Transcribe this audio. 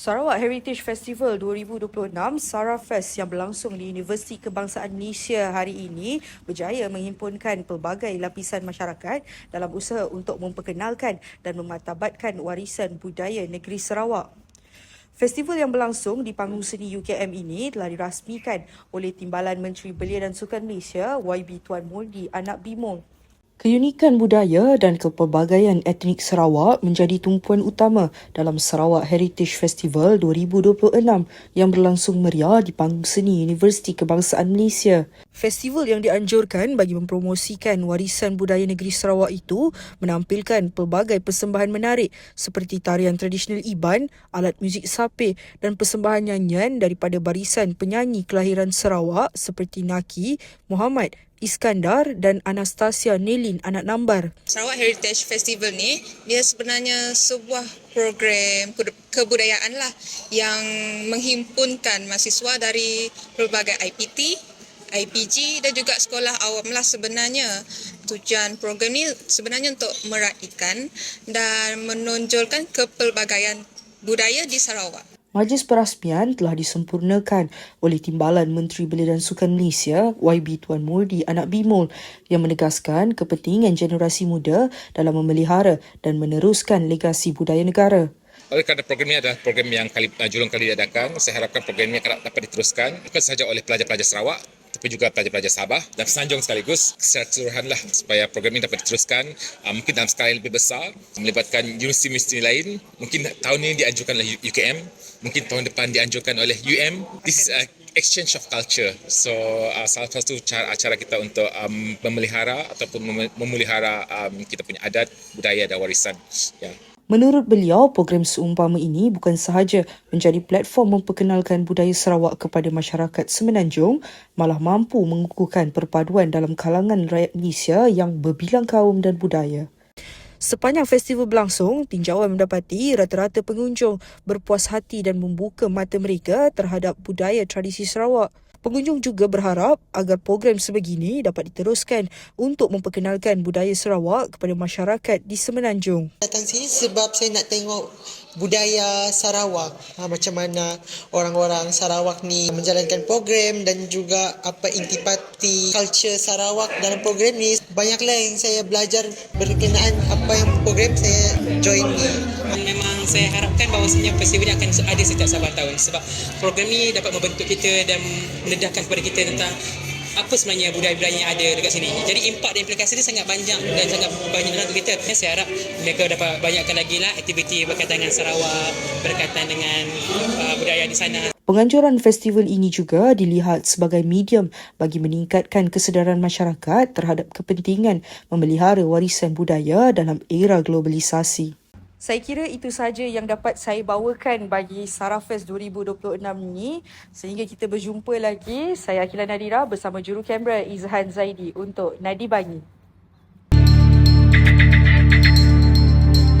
Sarawak Heritage Festival 2026 Sarafest yang berlangsung di Universiti Kebangsaan Malaysia hari ini berjaya menghimpunkan pelbagai lapisan masyarakat dalam usaha untuk memperkenalkan dan memartabatkan warisan budaya negeri Sarawak. Festival yang berlangsung di panggung seni UKM ini telah dirasmikan oleh Timbalan Menteri Belia dan Sukan Malaysia YB Tuan Moldi Anak Bimol. Keunikan budaya dan kepelbagaian etnik Sarawak menjadi tumpuan utama dalam Sarawak Heritage Festival 2026 yang berlangsung meriah di panggung seni Universiti Kebangsaan Malaysia. Festival yang dianjurkan bagi mempromosikan warisan budaya negeri Sarawak itu menampilkan pelbagai persembahan menarik seperti tarian tradisional Iban, alat muzik sapeh dan persembahan nyanyian daripada barisan penyanyi kelahiran Sarawak seperti Naki, Muhammad, Iskandar dan Anastasia Nelin anak Nambar. Sarawak Heritage Festival ni dia sebenarnya sebuah program kebudayaan lah yang menghimpunkan mahasiswa dari pelbagai IPT, IPG dan juga sekolah awam lah sebenarnya. Tujuan program ni sebenarnya untuk meraihkan dan menonjolkan kepelbagaian budaya di Sarawak. Majlis perasmian telah disempurnakan oleh Timbalan Menteri Belia dan Sukan Malaysia YB Tuan Moldi Anak Bimol yang menegaskan kepentingan generasi muda dalam memelihara dan meneruskan legasi budaya negara. Oleh kerana program ini adalah program yang julung kali diadakan, saya harapkan program ini akan dapat diteruskan bukan sahaja oleh pelajar-pelajar Sarawak tapi juga pelajar-pelajar Sabah dan Semenanjung sekaligus secara keseluruhan lah supaya program ini dapat diteruskan mungkin dalam skala yang lebih besar melibatkan universiti-universiti lain. Mungkin tahun ini dianjurkan oleh UKM, mungkin tahun depan dianjurkan oleh This is a exchange of culture. So salah satu cara kita untuk memelihara ataupun memelihara kita punya adat, budaya dan warisan. Ya. Menurut beliau, program seumpama ini bukan sahaja menjadi platform memperkenalkan budaya Sarawak kepada masyarakat Semenanjung, malah mampu mengukuhkan perpaduan dalam kalangan rakyat Malaysia yang berbilang kaum dan budaya. Sepanjang festival berlangsung, tinjauan mendapati rata-rata pengunjung berpuas hati dan membuka mata mereka terhadap budaya tradisi Sarawak. Pengunjung juga berharap agar program sebegini dapat diteruskan untuk memperkenalkan budaya Sarawak kepada masyarakat di Semenanjung. Datang sini sebab saya nak tengok budaya Sarawak, macam mana orang-orang Sarawak ni menjalankan program dan juga apa intipati culture Sarawak dalam program ni. Banyaklah yang saya belajar berkenaan apa yang program saya join ni. Memang saya harapkan bahawasanya festival ini akan ada setiap sahabat tahun sebab program ini dapat membentuk kita dan mendedahkan kepada kita tentang apa sebenarnya budaya-budaya yang ada dekat sini. Jadi impak dan implikasi dia sangat banyak dan sangat banyak untuk kita. Saya harap mereka dapat banyakkan lagi lah aktiviti berkaitan dengan Sarawak, berkaitan dengan budaya di sana. Penganjuran festival ini juga dilihat sebagai medium bagi meningkatkan kesedaran masyarakat terhadap kepentingan memelihara warisan budaya dalam era globalisasi. Saya kira itu sahaja yang dapat saya bawakan bagi Sarafest 2026 ini. Sehingga kita berjumpa lagi, saya Akila Nadira bersama juru kamera Izhan Zaidi untuk Nadi Bangi.